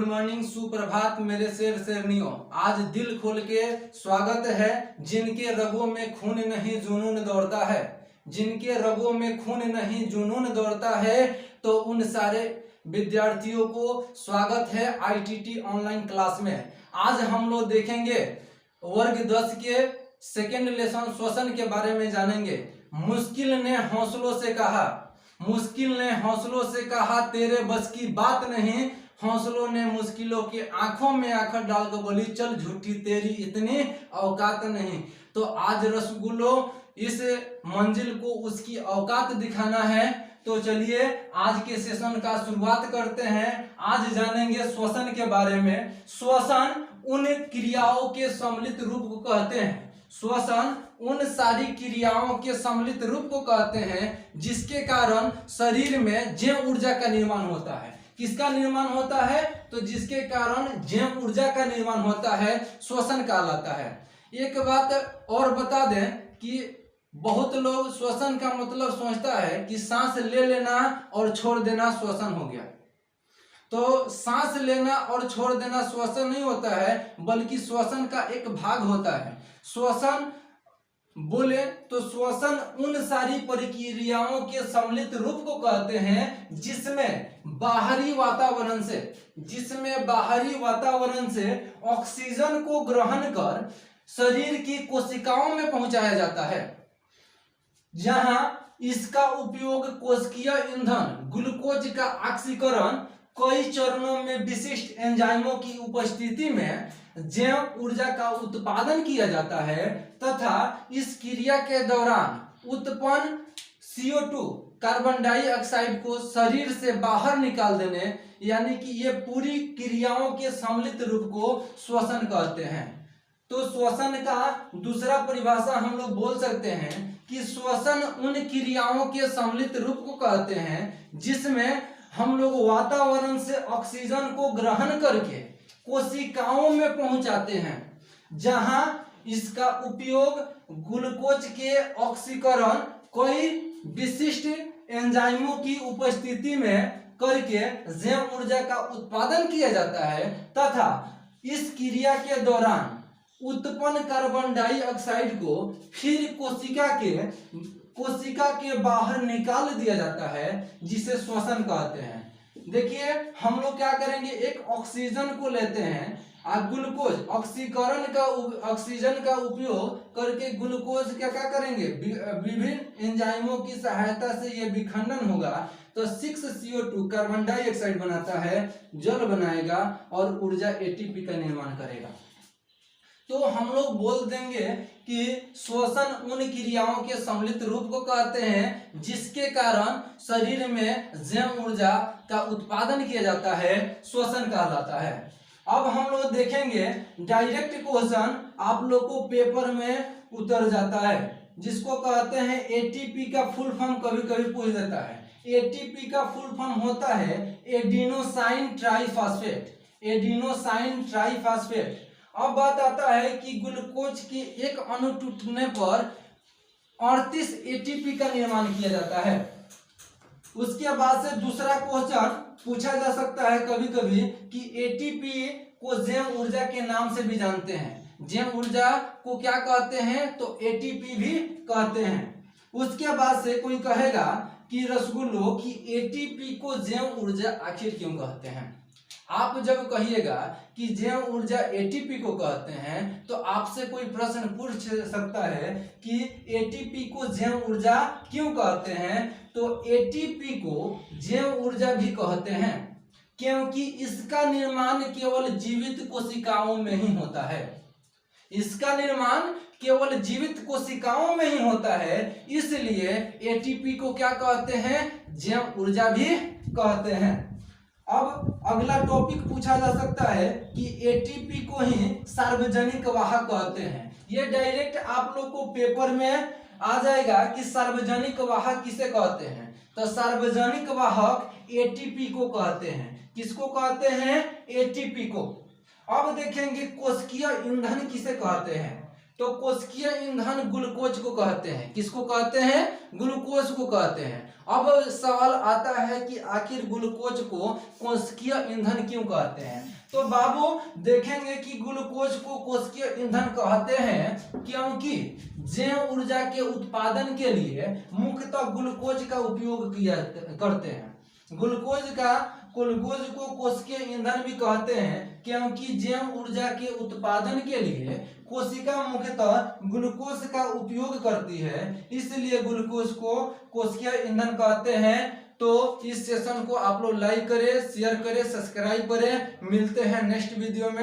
Morning, सुप्रभात मेरे शेर शेरनियों। आज दिल खोल के स्वागत है। जिनके रगों में खून नहीं जुनून दौड़ता है, जिनके रगों में खून नहीं जुनून दौड़ता है, तो उन सारे विद्यार्थियों को स्वागत है आईटीटी ऑनलाइन क्लास में। आज हम लोग देखेंगे वर्ग 10 के सेकेंड लेसन श्वसन के बारे में जानेंगे। मुश्किल ने हौसलों से कहा, मुश्किल ने हौसलों से कहा तेरे बस की बात नहीं। हौसलों ने मुश्किलों के आंखों में आंखें डालकर बोली चल झूठी तेरी इतनी औकात नहीं। तो आज रसगुल्लो इस मंजिल को उसकी औकात दिखाना है। तो चलिए आज के सेशन का शुरुआत करते हैं। आज जानेंगे श्वसन के बारे में। श्वसन उन क्रियाओं के सम्मिलित रूप को कहते हैं। श्वसन उन सारी क्रियाओं के सम्मिलित रूप को कहते हैं जिसके कारण शरीर में जैव ऊर्जा का निर्माण होता है। किसका निर्माण होता है? तो जिसके कारण जैव ऊर्जा का निर्माण होता है श्वसन कहलाता है। एक बात और बता दें कि बहुत लोग श्वसन का मतलब सोचता है कि सांस ले लेना और छोड़ देना श्वसन हो गया। तो सांस लेना और छोड़ देना श्वसन नहीं होता है, बल्कि श्वसन का एक भाग होता है। श्वसन बोले तो श्वसन उन सारी प्रक्रियाओं के सम्मिलित रूप को कहते हैं जिसमें बाहरी वातावरण से ऑक्सीजन को ग्रहण कर शरीर की कोशिकाओं में पहुंचाया जाता है, जहां इसका उपयोग कोशिकीय ईंधन ग्लूकोज का ऑक्सीकरण कई चरणों में विशिष्ट एंजाइमों की उपस्थिति में जैव ऊर्जा का उत्पादन किया जाता है तथा इस क्रिया के दौरान उत्पन्न CO2 कार्बन डाइऑक्साइड को शरीर से बाहर निकाल देने, यानी कि ये पूरी क्रियाओं के सम्मिलित रूप को श्वसन कहते हैं। तो श्वसन का दूसरा परिभाषा हम लोग बोल सकते हैं कि श्वसन उन क्रियाओं के सम्मिलित रूप को कहते हैं जिसमें हम लोग वातावरण से ऑक्सीजन को ग्रहण करके कोशिकाओं में पहुंचाते हैं, जहां इसका उपयोग ग्लूकोज के ऑक्सीकरण कई विशिष्ट एंजाइमों की उपस्थिति में करके जैव ऊर्जा का उत्पादन किया जाता है तथा इस क्रिया के दौरान उत्पन्न कार्बन डाइऑक्साइड को फिर कोशिका के बाहर निकाल दिया जाता है, जिसे श्वसन कहते हैं। देखिए हम लोग क्या करेंगे, एक ऑक्सीजन को लेते हैं और ग्लूकोज ऑक्सीजन का उपयोग करके ग्लूकोज क्या करेंगे, विभिन्न एंजाइमों की सहायता से ये विखंडन होगा तो 6CO2 कार्बन डाइऑक्साइड बनाता है, जल बनाएगा और ऊर्जा ATP का निर्माण करेगा। तो हम लोग बोल देंगे कि श्वसन उन क्रियाओं के सम्मिलित रूप को कहते हैं जिसके कारण शरीर में जैव ऊर्जा का उत्पादन किया जाता है, श्वसन कहलाता है। अब हम लोग देखेंगे डायरेक्ट क्वेश्चन आप लोग को पेपर में उतर जाता है, जिसको कहते हैं ATP का फुल फॉर्म कभी कभी पूछ देता है। ATP का फुल फॉर्म होता है एडिनोसाइन ट्राइफॉस्फेट। अब बात आता है कि ग्लूकोज के एक अणु टूटने पर 38 ATP का निर्माण किया जाता है। उसके बाद से दूसरा क्वेश्चन पूछा जा सकता है कभी कभी कि ATP को जैव ऊर्जा के नाम से भी जानते हैं। जैव ऊर्जा को क्या कहते हैं? तो ATP भी कहते हैं। उसके बाद से कोई कहेगा कि रसगुल्लो की ATP को जैव ऊर्जा आखिर क्यों कहते हैं? आप जब कहिएगा कि जैव ऊर्जा ATP को कहते हैं तो आपसे कोई प्रश्न पूछ सकता है कि ATP को जैव ऊर्जा क्यों कहते हैं? तो ATP को जैव ऊर्जा भी कहते हैं क्योंकि इसका निर्माण केवल जीवित कोशिकाओं में ही होता है। इसका निर्माण केवल जीवित कोशिकाओं में ही होता है, इसलिए ATP को क्या कहते हैं? जैव ऊर्जा भी कहते हैं। अब अगला टॉपिक पूछा जा सकता है कि ATP को ही सार्वजनिक वाहक कहते हैं। ये डायरेक्ट आप लोग को पेपर में आ जाएगा कि सार्वजनिक वाहक किसे कहते हैं। तो सार्वजनिक वाहक ATP को कहते हैं। किसको कहते हैं? ATP को। अब देखेंगे कोशिकीय ईंधन किसे कहते हैं। तो कोशिकीय ईंधन ग्लूकोज को कहते हैं। किसको कहते हैं? ग्लूकोज को कहते हैं। अब सवाल आता है कि आखिर ग्लूकोज को कोशिकीय ईंधन क्यों कहते हैं। तो बाबू देखेंगे कि ग्लूकोज को कोशिकीय ईंधन कहते हैं क्योंकि जैव ऊर्जा के उत्पादन के लिए मुख्यतः ग्लूकोज का उपयोग किया करते हैं। ग्लूकोज को कोशिकीय ईंधन भी कहते हैं क्योंकि जैव ऊर्जा के उत्पादन के लिए कोशिका मुख्यतः ग्लूकोज का उपयोग करती है, इसलिए ग्लूकोज को कोशिकीय ईंधन कहते हैं। तो इस सेशन को आप लोग लाइक करें, शेयर करें, सब्सक्राइब करें। मिलते हैं नेक्स्ट वीडियो में।